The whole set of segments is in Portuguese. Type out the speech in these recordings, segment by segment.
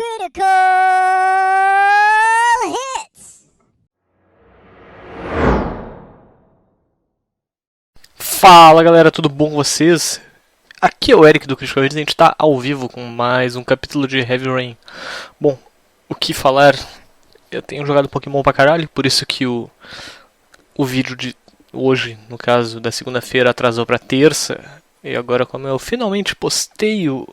Critical hits! Fala galera, tudo bom com vocês? Aqui é o Eric do Critical Hits e a gente tá ao vivo com mais um capítulo de Heavy Rain. Bom, o que falar? Eu tenho jogado Pokémon pra caralho, por isso que o vídeo de hoje, no caso da segunda-feira, atrasou pra terça. E agora, como eu finalmente postei o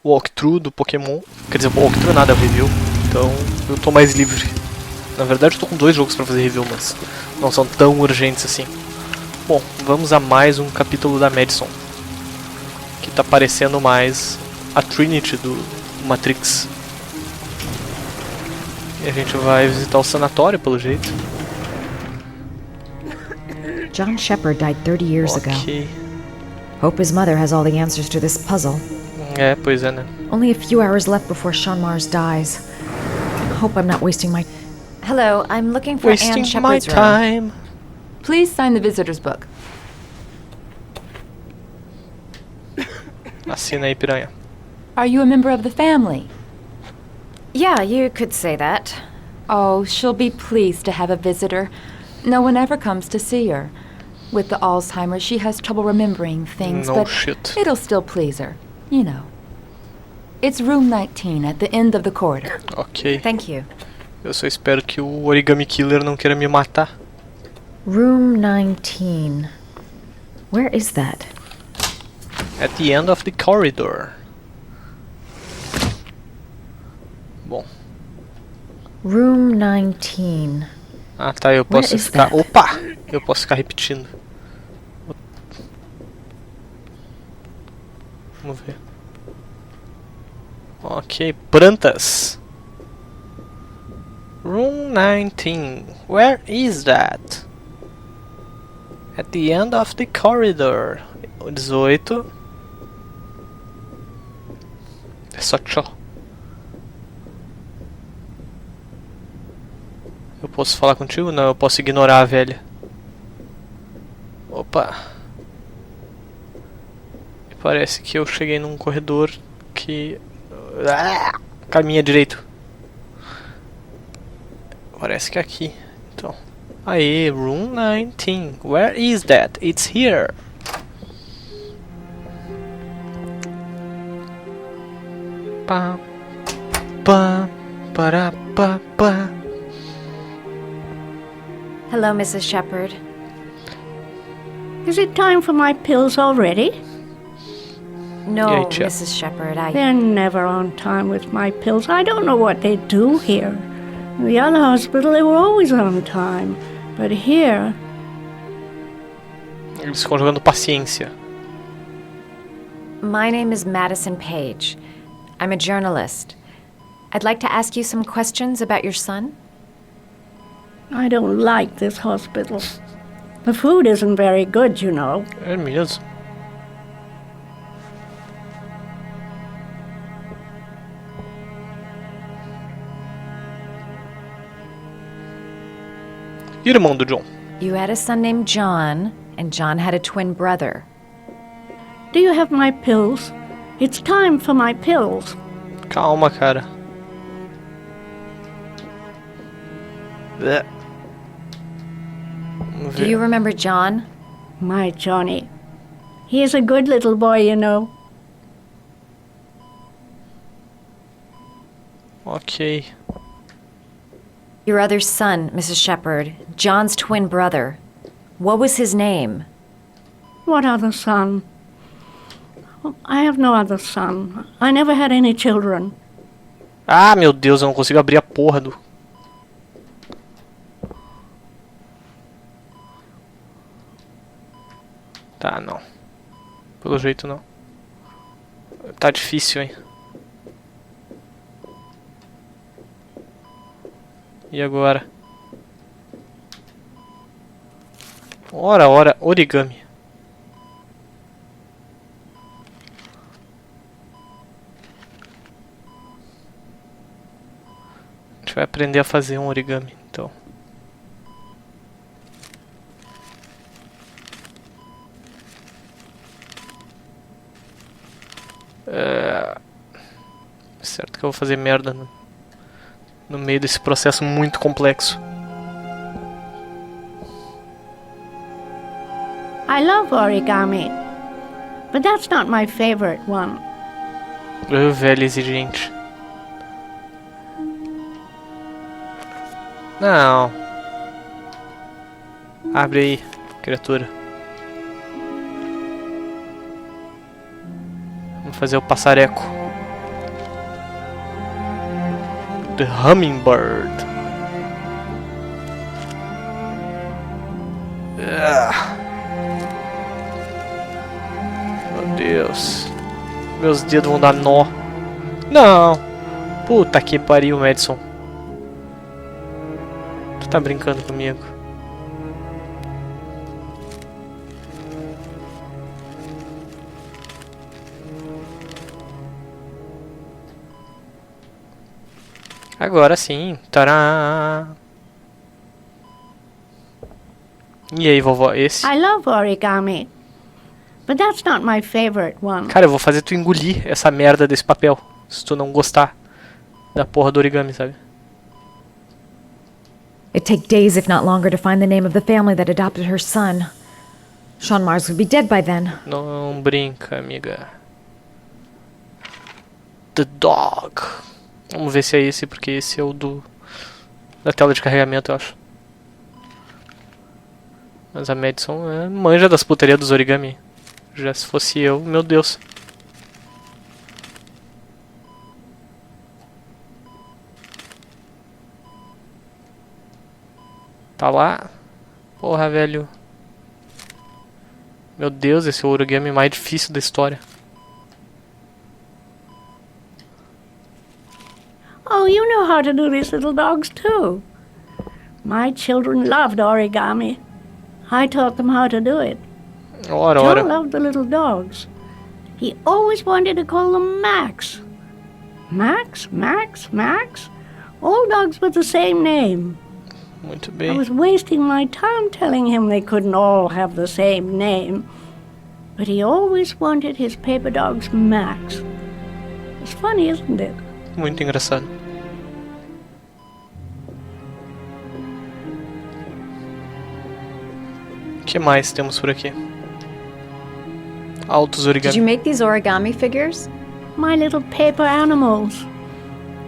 walkthrough do Pokémon, quer dizer, o walkthrough nada, é o review, então eu tô mais livre. Na verdade eu tô com 2 jogos pra fazer review, mas não são tão urgentes assim. Bom, vamos a mais um capítulo da Madison, que tá parecendo mais a Trinity do Matrix. E a gente vai visitar o sanatório, pelo jeito. John Shepard died 30 years ago. Hope his mother has all the answers to this puzzle. É, pois é, né? Only a few hours left before Sean Mars dies. Hope I'm not wasting my... Hello, I'm looking for Anne Shepard's room. Time. Please sign the visitor's book. Assina aí, piranha. Are you a member of the family? Yeah, you could say that. Oh, she'll be pleased to have a visitor. No one ever comes to see her. With the Alzheimer's, she has trouble remembering things, No but shit. it'll still please her. You know. It's room 19 at the end of the corridor. Ok. Thank you. Eu só espero que o Origami Killer não queira me matar. Room 19. Where is that? At the end of the corridor. Bom. Room 19. Ah tá, eu posso is ficar... that? Opa! Eu posso ficar repetindo. Vamos ver. Ok, plantas. Room 19. Where is that? At the end of the corridor. 18. É só tchau. Eu posso falar contigo? Não, eu posso ignorar a velha. Opa. E parece que eu cheguei num corredor que... caminha direito. Parece que é aqui. Então. Aê, room 19. Where is that? It's here. Pá. Pá. Pará, pá, pá. Hello, Mrs. Shepard. Is it time for my pills already? No, Yeah, Chip. Mrs. Shepard, They're never on time with my pills. I don't know what they do here. In the other hospital, they were always on time. But here, Eles ficam jogando paciência. My name is Madison Page. I'm a journalist. I'd like to ask you some questions about your son. I don't like this hospital. The food isn't very good, you know. É mesmo. Irmão do John. You had a son named John, and John had a twin brother. Do you have my pills? It's time for my pills. Calma, cara. Vamos Do you ver. remember John? My Johnny. He is a good little boy, you know. Ok. Your other son, Mrs. Shepard, John's twin brother. What was his name? What other son? I have no other son. I never had any children. Ah, meu Deus, eu não consigo abrir a porra do... Tá, não. Pelo jeito não. Tá difícil, hein. E agora? Ora, origami. A gente vai aprender a fazer um origami, então. Certo que eu vou fazer merda no meio desse processo muito complexo. I love origami, but that's not my favorite one. Velho exigente. Não. Abre aí, criatura. Vamos fazer o passareco. The Hummingbird. Meu Deus. Meus dedos vão dar nó. Não. Puta que pariu, Madison. Tu tá brincando comigo. Agora sim. Tará. E aí, vovó, esse? I love origami, but that's not my favorite one. Cara, eu vou fazer tu engolir essa merda desse papel, se tu não gostar da porra do origami, sabe? It'd take days, if not longer, to find the name of the family that adopted her son. Sean Mars would be dead by then. Não brinca, amiga. The Dog. Vamos ver se é esse, porque esse é o da tela de carregamento, eu acho. Mas a Madison manja das putarias dos origami. Já se fosse eu, meu Deus. Tá lá. Porra, velho. Meu Deus, esse é o origami mais difícil da história. Oh, you know how to do these little dogs too. My children loved origami. I taught them how to do it. Ora. Joe loved the little dogs. He always wanted to call them Max. Max? All dogs with the same name. Muito I bem. was wasting my time telling him they couldn't all have the same name. But he always wanted his paper dogs Max. It's funny, isn't it? Muito engraçado. O que mais temos por aqui? Altos Did you origami. make these origami figures? My little paper animals.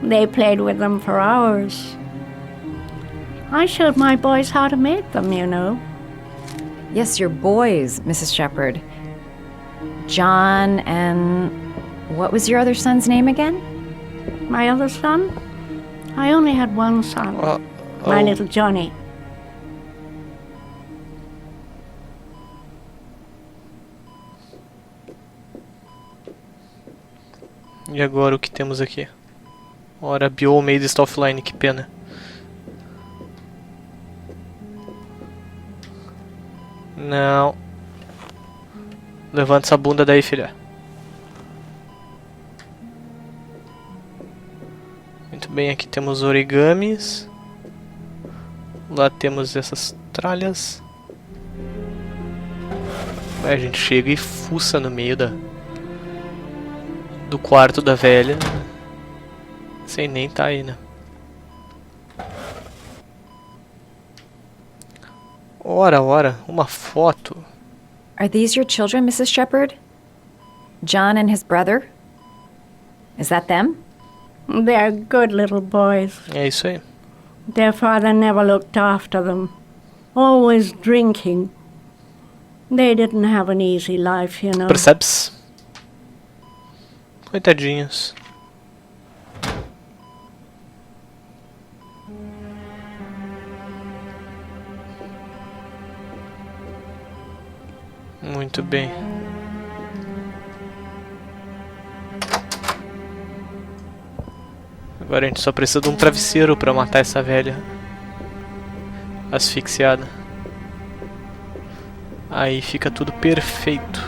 They played with them for hours. I showed my boys how to make them, you know. Yes, your boys, Mrs. Shepherd. John and... what was your other son's name again? My other son? I only had one son. My little Johnny. E agora o que temos aqui? Ora, Bio-Made está offline, que pena. Não. Levanta essa bunda daí, filha. Muito bem, aqui temos origamis. Lá temos essas tralhas. Aí a gente chega e fuça no meio do quarto da velha. Sem nem tá aí, né? Ora, uma foto. Are these your children, Mrs. Shepherd? John and his brother? Is that them? They're good little boys. É isso aí. Their father never looked after them. Always drinking. They didn't have an easy life, you know. Percebes? Coitadinhos. Muito bem. Agora a gente só precisa de um travesseiro pra matar essa velha asfixiada. Aí fica tudo perfeito.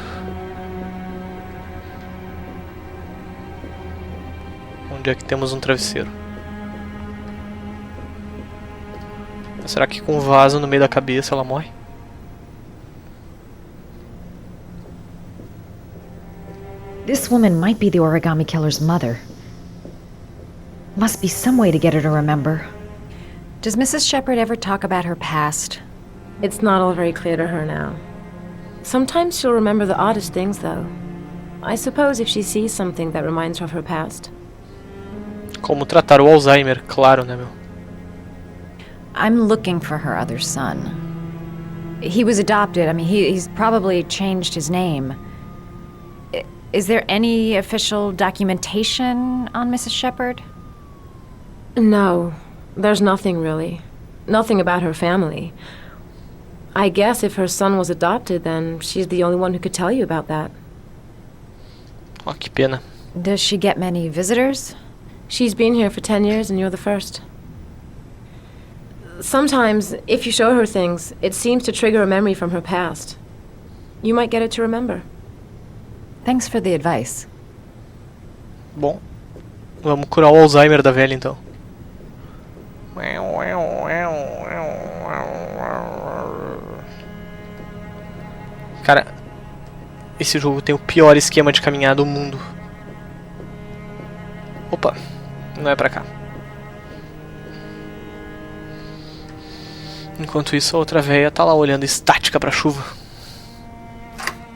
Onde é que temos um travesseiro? Será que com um vaso no meio da cabeça ela morre? This woman might be the Origami Killer's mother. Must be some way to get her to remember. Does Mrs. Shepherd ever talk about her past? It's not all very clear to her now. Sometimes she'll remember the oddest things, though. I suppose if she sees something that reminds her of her past. Como tratar o Alzheimer, claro, né, meu? I'm looking for her other son. He was adopted. I mean, he's probably changed his name. Is there any official documentation on Mrs. Shepherd? No, there's nothing really. Nothing about her family. I guess if her son was adopted, then she's the only one who could tell you about that. Oh, que pena. Does she get many visitors? She's been here for 10 years and you're the first. Sometimes, if you show her things, it seems to trigger a memory from her past. You might get it to remember. Thanks for the advice. Bom, vamos curar o Alzheimer da velha, então. Cara, esse jogo tem o pior esquema de caminhar do mundo. Opa, não é pra cá. Enquanto isso, a outra véia tá lá olhando estática pra chuva.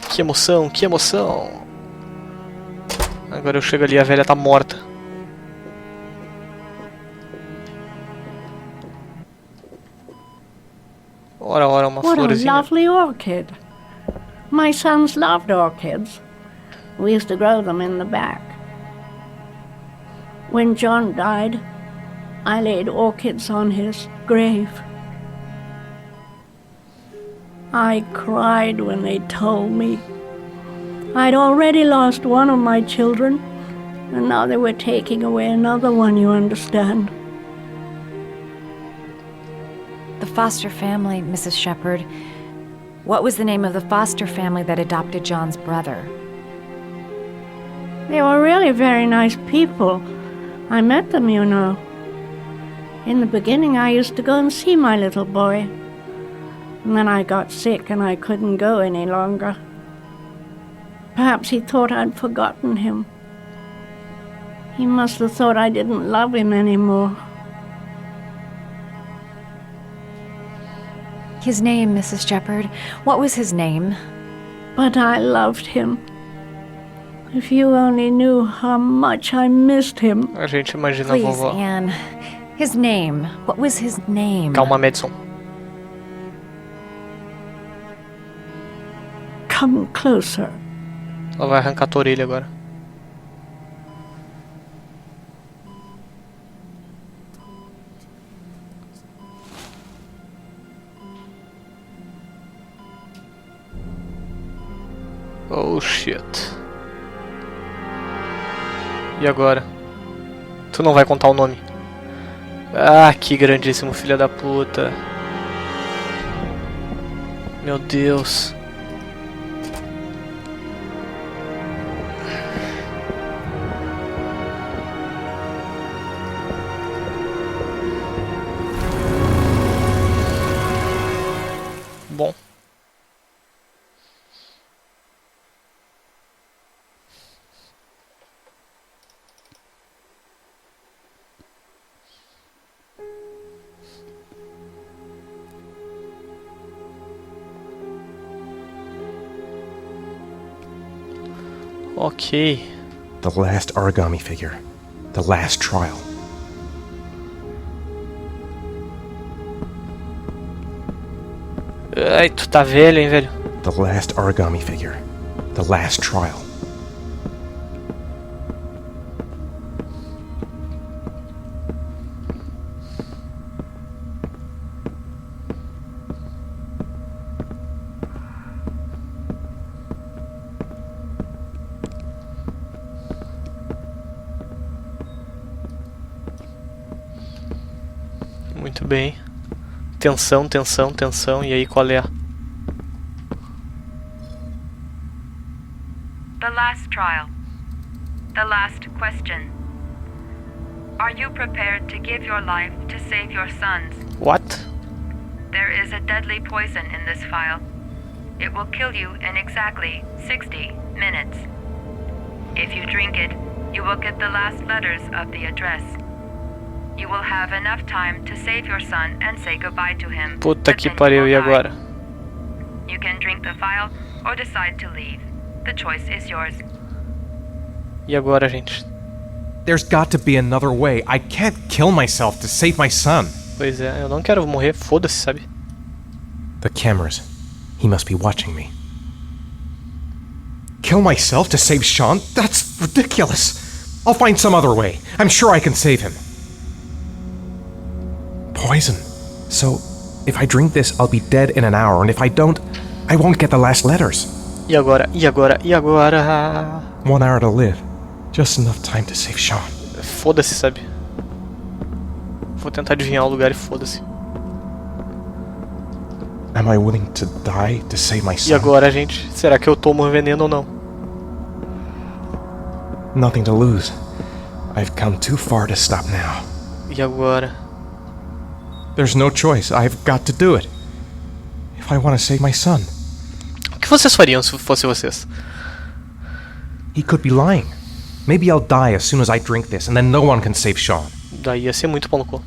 Que emoção, que emoção. Agora eu chego ali e a velha tá morta. Ora, uma florzinha. What a lovely orchid. My sons loved orchids. We used to grow them in the back. When John died, I laid orchids on his grave. I cried when they told me. I'd already lost one of my children, and now they were taking away another one, you understand. The foster family, Mrs. Shepherd. What was the name of the foster family that adopted John's brother? They were really very nice people. I met them, you know. In the beginning, I used to go and see my little boy. And then I got sick and I couldn't go any longer. Perhaps he thought I'd forgotten him. He must have thought I didn't love him anymore. His name, Mrs. Shepherd. What was his name? But I loved him. If you only knew how much I missed him. A gente imagina Please, a vovó. Anne. His name. What was his name? Calma, Madison. Come closer. Ela vai arrancar a tua orelha agora. Oh shit. E agora? Tu não vai contar o nome? Ah, que grandíssimo filho da puta. Meu Deus. Bom. Okay. The last origami figure. The last trial. Ai, tu tá velho, hein, velho? The last origami figure. The last trial. Muito bem. Tensão, tensão, tensão. E aí, qual é? The last trial. The last question. Are you prepared to give your life to save your sons? What? There is a deadly poison in this file. It will kill you in exactly 60 minutes. If you drink it, you will get the last letters of the address. You will have enough time to save your son and say goodbye to him. Puta but que then you pariu, will e die. agora? You can drink the file or decide to leave. The choice is yours. E agora, gente? There's got to be another way. I can't kill myself to save my son. Pois é, eu não quero morrer, foda-se, sabe? The cameras. He must be watching me. Kill myself to save Sean? That's ridiculous. I'll find some other way. I'm sure I can save him. Poison. So, if I drink this, I'll be dead in an hour, and if I don't, I won't get the last letters. E agora? E agora? E agora? 1 hour to live. Just enough time to save Sean. Foda-se, sabe? Vou tentar adivinhar o lugar e foda-se. Am I willing to die to save my son? E agora, gente? Será que eu tomo veneno ou não? Nothing to lose. I've come too far to stop now. E agora? There's no choice. I've got to do it. If I want to save my son. O que vocês fariam se fosse vocês? He could be lying. Maybe I'll die as soon as I drink this, and then no one can save Sean. Daí ia ser muito pau no cu.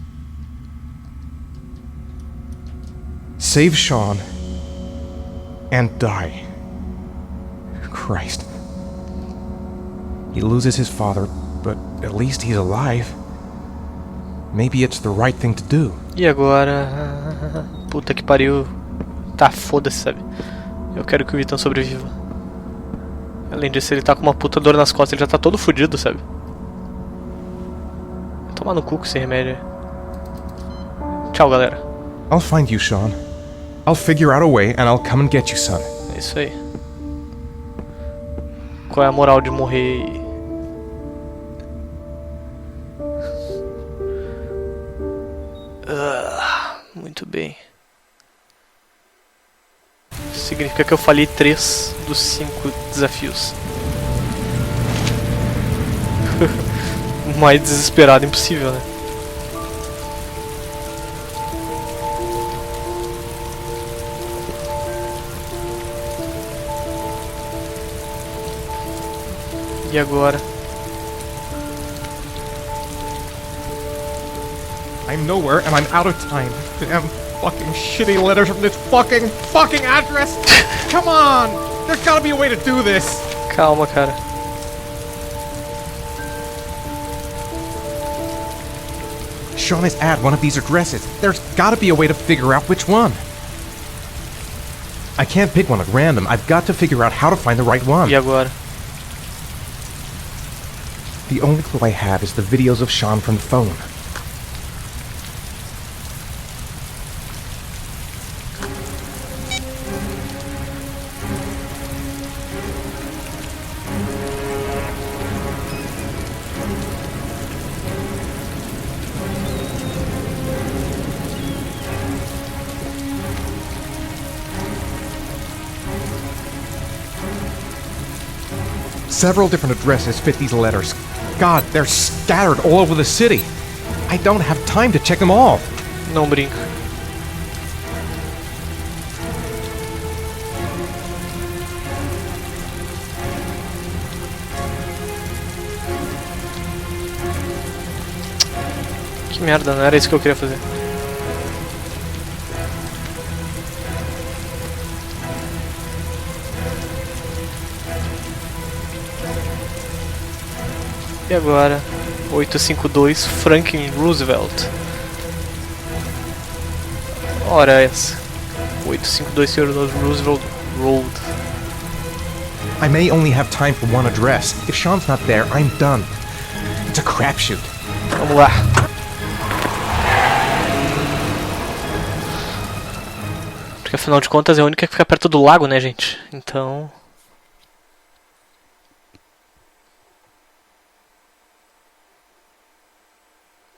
Save Sean and die. Christ. He loses his father, but at least he's alive. Maybe it's the right thing to do. E agora? Puta que pariu. Tá, foda-se, sabe? Eu quero que o Ethan sobreviva. Além disso, ele tá com uma puta dor nas costas, ele já tá todo fudido, sabe? Vai tomar no cu com esse remédio. Tchau, galera. I'll find you, Sean. I'll figure out a way and I'll come and get you, son. É isso aí. Qual é a moral de morrer? Muito bem. Significa que eu falhei 3 dos 5 desafios. O mais desesperado impossível, né? E agora? I'm nowhere and I'm out of time. Damn fucking shitty letters from this fucking address. Come on! There's gotta be a way to do this. Calma, cara. Sean is at one of these addresses. There's gotta be a way to figure out which one. I can't pick one at random. I've got to figure out how to find the right one. E agora? The only clue I have is the videos of Sean from the phone. Several different addresses fit these letters. God, they're scattered all over the city. I don't have time to check them all. Não brinca. Que merda, não era isso que eu queria fazer. E agora, 852 Franklin Roosevelt. Ora essa. 852 Sr. Roosevelt Road. I may only have time for one address. If Sean's not there, I'm done. It's a crapshoot. Vamos lá. Porque afinal de contas é a única que fica perto do lago, né, gente? Então...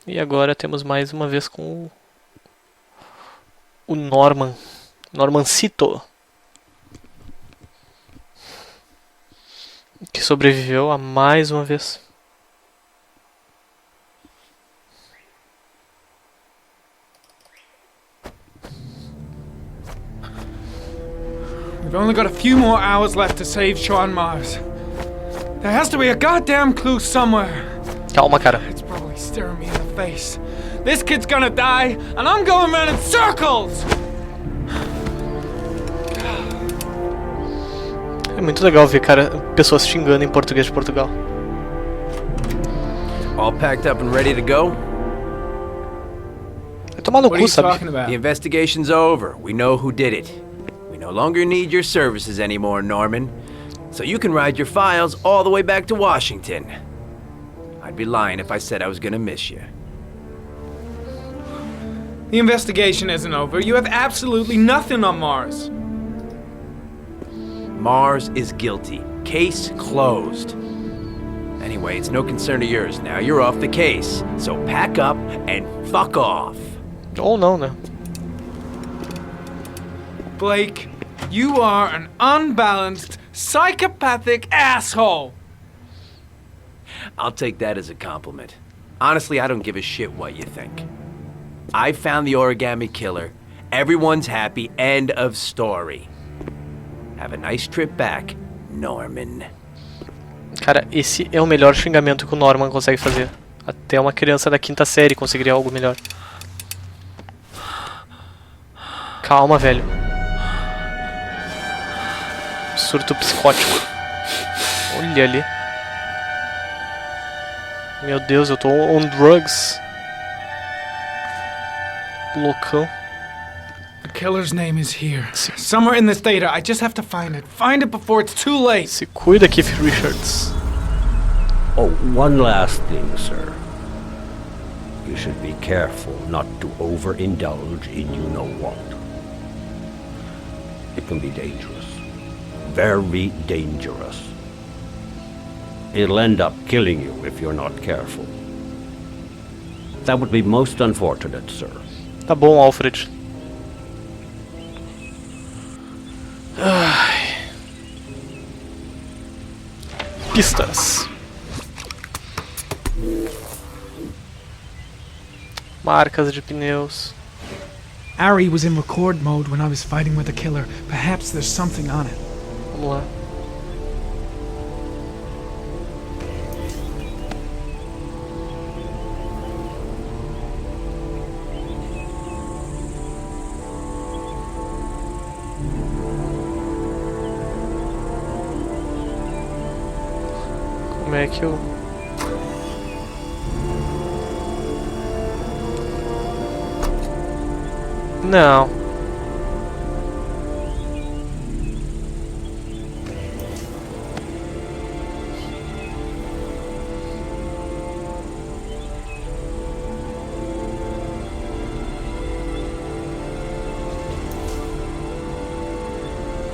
E agora temos mais uma vez com o Normancito, que sobreviveu a mais uma vez. We've only got a few more hours left to save Sean Mars. There has to be a goddamn clue somewhere. Calma, cara. It's probably staring me in the face. This kid's gonna die, and I'm going around in circles! É muito legal ver, cara, pessoas xingando em português de Portugal. All packed up and ready to go? É tomar no What are cu, you sabe? talking about? The investigation's over. We know who did it. We no longer need your services anymore, Norman. So you can ride your files all the way back to Washington. I'd be lying if I said I was gonna miss you. The investigation isn't over. You have absolutely nothing on Mars. Mars is guilty. Case closed. Anyway, it's no concern of yours now. You're off the case. So pack up and fuck off. Ou não, né? Blake, you are an unbalanced, psychopathic asshole! I'll take that as a compliment. Honestly, I don't give a shit what you think. I found the Origami Killer. Everyone's happy. End of story. Have a nice trip back, Norman. Cara, esse é o melhor xingamento que o Norman consegue fazer. Até uma criança da 5ª série conseguiria algo melhor. Calma, velho. Surto psicótico. Olha ali. Meu Deus, eu tô on drugs. Loucão. The killer's name is here. Somewhere in this data. I just have to find it. Find it before it's too late. Se cuida, Keith Richards. Oh, one last thing, sir. You should be careful not to overindulge in you-know-what. It can be dangerous. Very dangerous. It'll end up killing you if you're not careful. That would be most unfortunate, sir. Tá bom, Alfred. Ai. Pistas. Marcas de pneus. Ari was in record mode when I was fighting with the killer. Perhaps there's something on it. Vamos lá. Como é que eu... Não.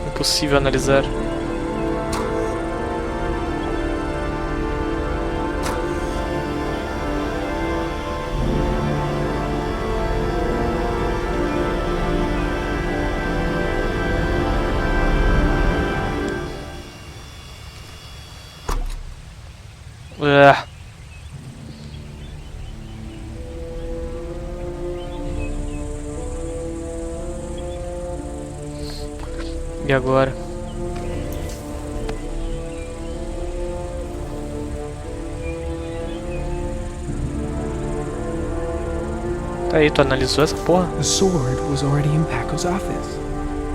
Impossível analisar. E agora? Tá aí, tu analisou essa porra? The sword was already in Paco's office.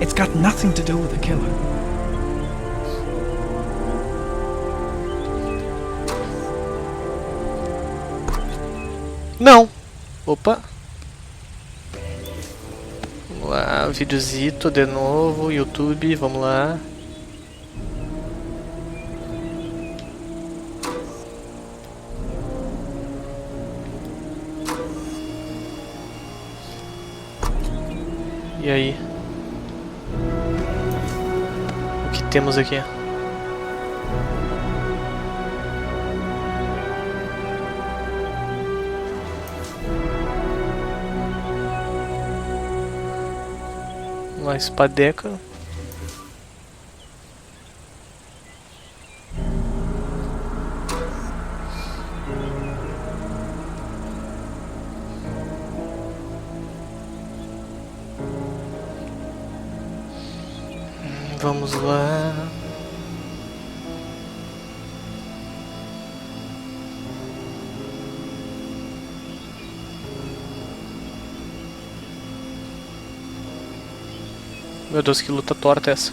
It's got nothing to do with the killer. Não! Opa! Vamos lá, videozito de novo, YouTube, vamos lá. E aí? O que temos aqui? Uma espadeca. Vamos lá. Meu Deus, que luta torta é essa.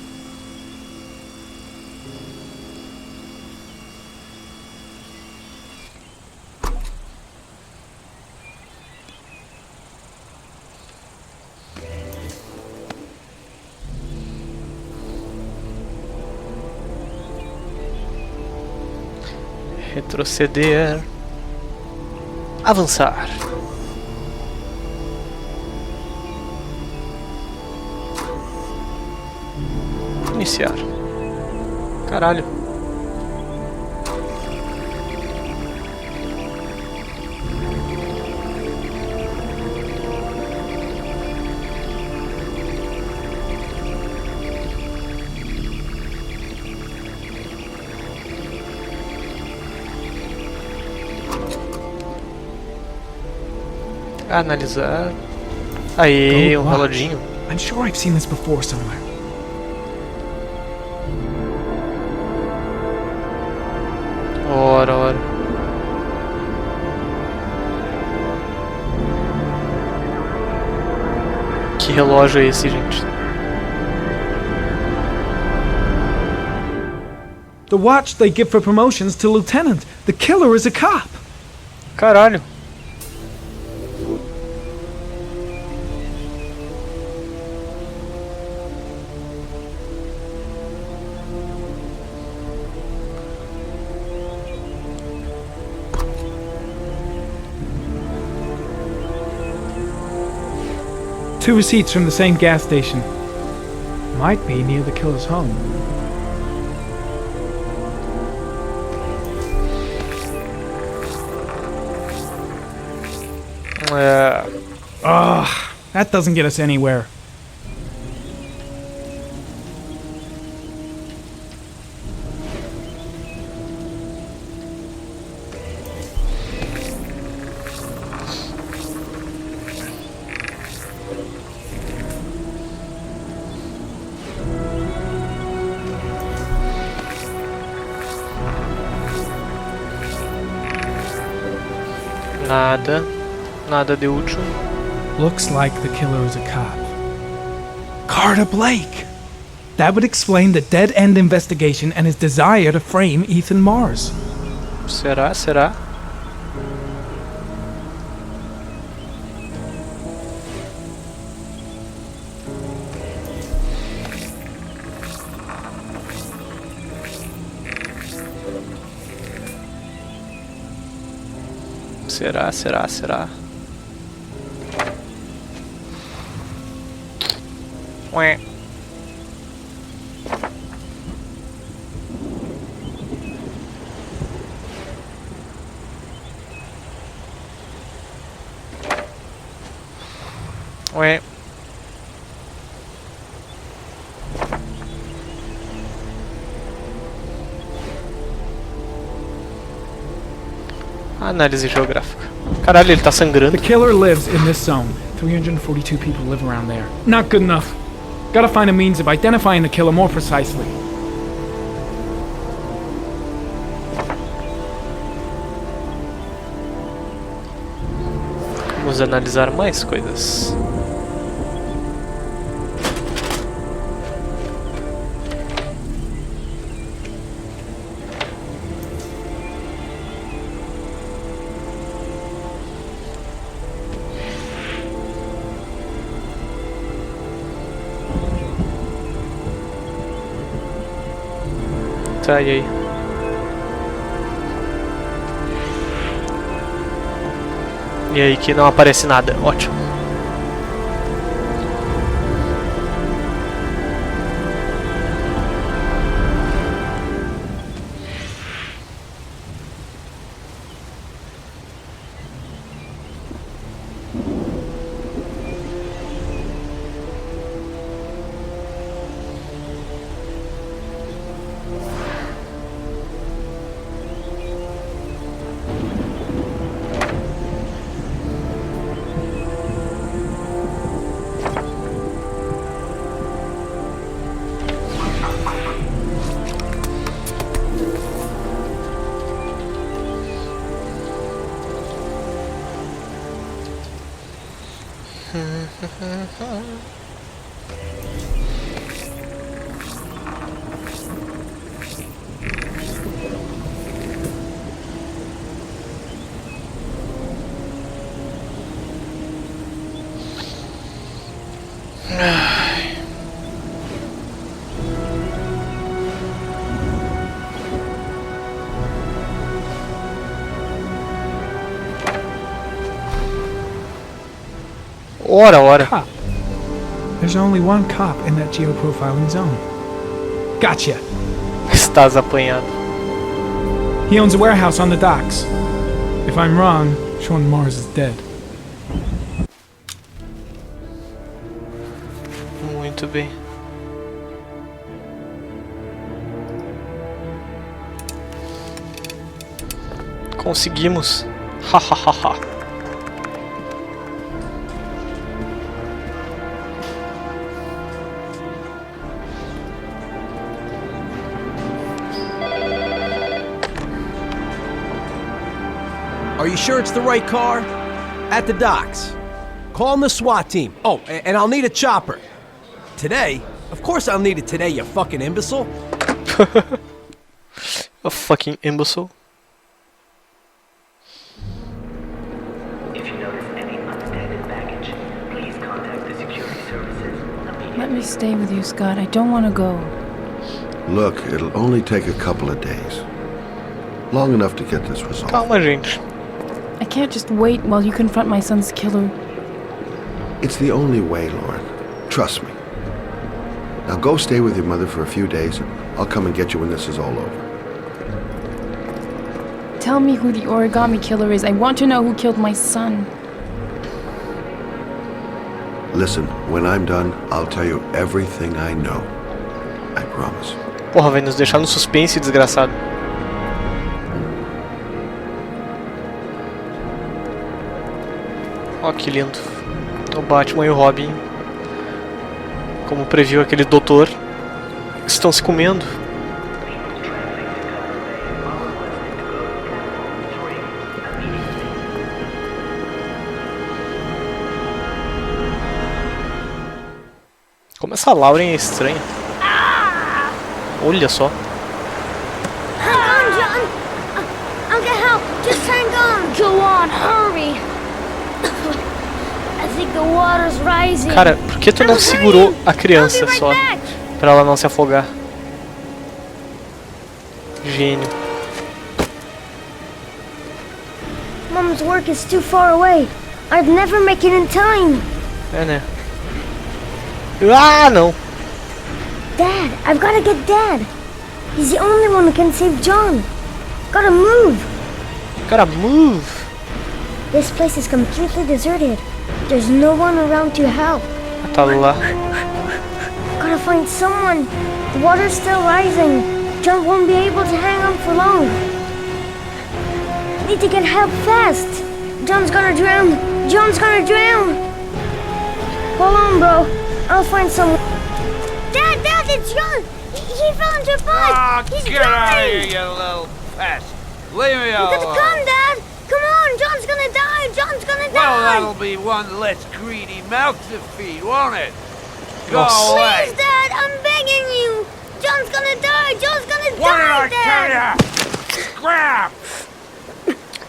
Retroceder. Avançar. Iniciar. Caralho. Analisar. Aí, um reloginho. I'm sure I've seen this before somewhere. Ora. Que relógio é esse, gente? The watch they give for promotions to lieutenant. The killer is a cop. Caralho. Two receipts from the same gas station. Might be near the killer's home. Ugh, that doesn't get us anywhere. Nada de útil. Looks like the killer is a cop. Carter Blake! That would explain the dead-end investigation and his desire to frame Ethan Mars. Será? Será? Ué. Análise geográfica. Caralho, ele tá sangrando. The killer lives in this zone. 342 people live around there. Not good enough. Gotta find a means of identifying the killer more precisely. Vamos analisar mais coisas. Tá, e aí? E aí que não aparece nada, ótimo. Ora. Cop. There's only one cop in that geoprofiling zone. Gotcha. Estás apanhado. He owns a warehouse on the docks. If I'm wrong, Sean Mars is dead. Muito bem. Conseguimos. Hahaha. Are you sure it's the right car? At the docks. Call the SWAT team. Oh, and I'll need a chopper. Today? Of course I'll need it today, you fucking imbecile. A fucking imbecile. If you notice any unattended baggage, please contact the security services immediately. Let me stay with you, Scott. I don't want to go. Look, it'll only take a couple of days. Long enough to get this resolved. Calma, gente. I can't just wait while you confront my son's killer. It's the only way, Lauren. Trust me. Now go stay with your mother for a few days, and I'll come and get you when this is all over. Tell me who the Origami Killer is. I want to know who killed my son. Listen, when I'm done, I'll tell you everything I know. I promise. Porra, vai nos deixar no suspense, desgraçado. Ó, que lindo. O Batman e o Robin, como previu aquele doutor, estão se comendo. Como essa Lauren é estranha. Olha só. Hang on, John. I'll get help. Just hang on. Go on, hurry. I think the water's rising. Cara, por que tu não segurou a criança só? Pra ela não se afogar. Gênio. Mom's work is too far away. I'd never make it in time. É, né? Ah, não. Dad, I've got to get Dad. He's the only one who can save John. Gotta move. Gotta move. This place is completely deserted. There's no one around to help. Tá lá. Gotta find someone. The water's still rising. John won't be able to hang on for long. Need to get help fast. John's gonna drown. John's gonna drown. Hold on, bro. I'll find someone. Dad, it's John. He fell into a pipe. He's get out of here, drowning. you little pest. Leave me You alone. gotta come, Dad. Come on, John's gonna die. John's gonna Well, die. that'll be one less greedy mouth to feed, won't it? Go Nossa. away. Please, Dad, I'm begging you. John's gonna die. John's gonna What did die, I tell Dad. ya? Scrap!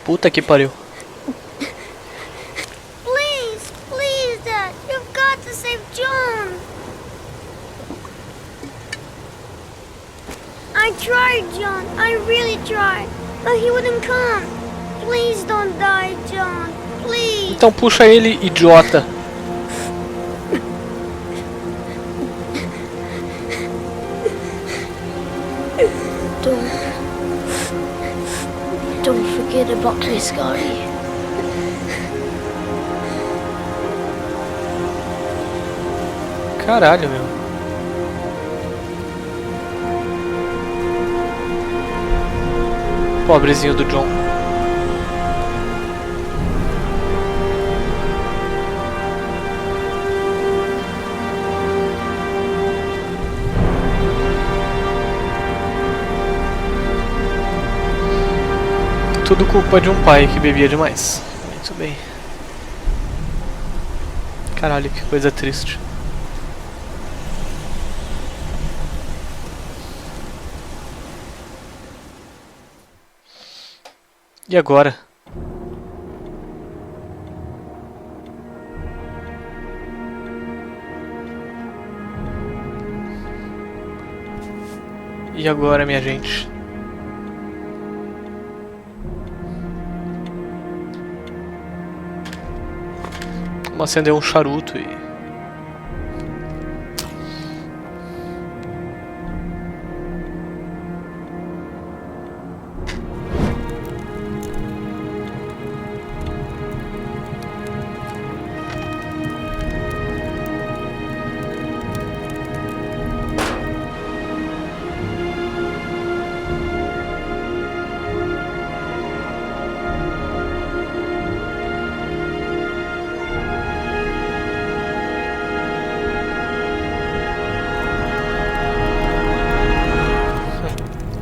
Puta que pariu. Please, Dad. You've got to save John. I tried, John. I really tried. But he wouldn't come. Please don't die, John. Please. Então puxa ele, idiota. Don't forget about me, Scotty. Caralho, meu. Pobrezinho do John. Tudo culpa de um pai que bebia demais. Muito bem. Caralho, que coisa triste. E agora? E agora, minha gente? Vamos acender um charuto e...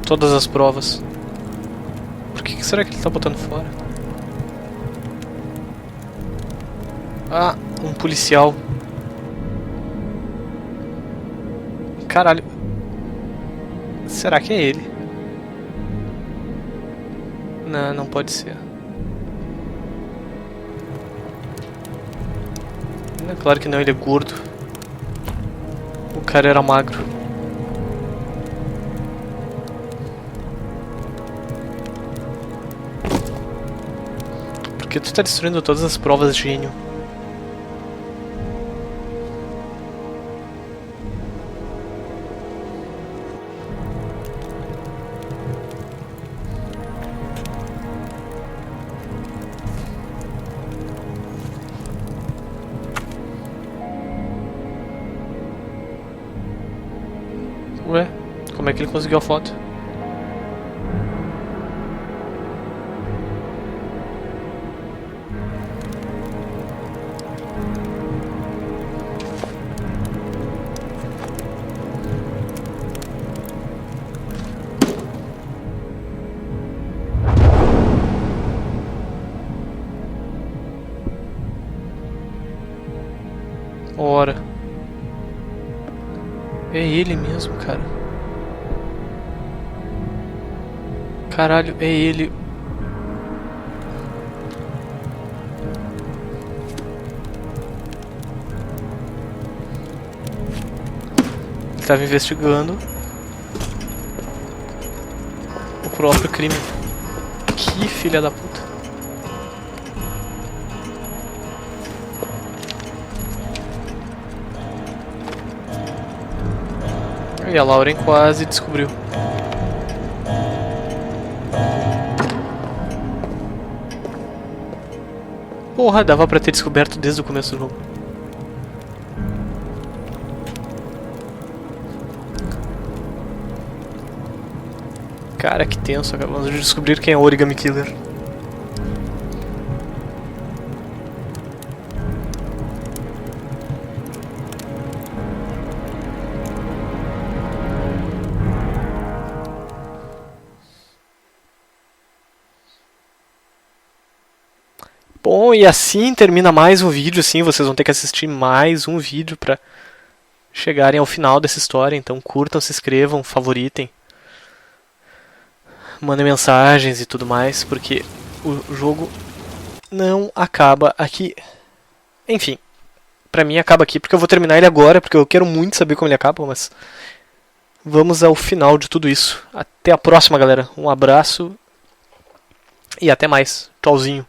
Todas as provas. Por que será que ele tá botando fora? Ah, um policial. Caralho. Será que é ele? Não, não pode ser. É claro que não, ele é gordo. O cara era magro. Por que tu tá destruindo todas as provas, gênio? Ué, como é que ele conseguiu a foto? Ora. É ele mesmo, cara. Caralho, é ele. Ele estava investigando o próprio crime. Que filha da puta. E a Lauren quase descobriu. Porra, dava pra ter descoberto desde o começo do jogo. Cara, que tenso. Acabamos de descobrir quem é o Origami Killer. Bom, e assim termina mais um vídeo, assim, vocês vão ter que assistir mais um vídeo pra chegarem ao final dessa história, então curtam, se inscrevam, favoritem, mandem mensagens e tudo mais, porque o jogo não acaba aqui. Enfim, pra mim acaba aqui, porque eu vou terminar ele agora, porque eu quero muito saber como ele acaba, mas vamos ao final de tudo isso. Até a próxima, galera, um abraço e até mais, tchauzinho.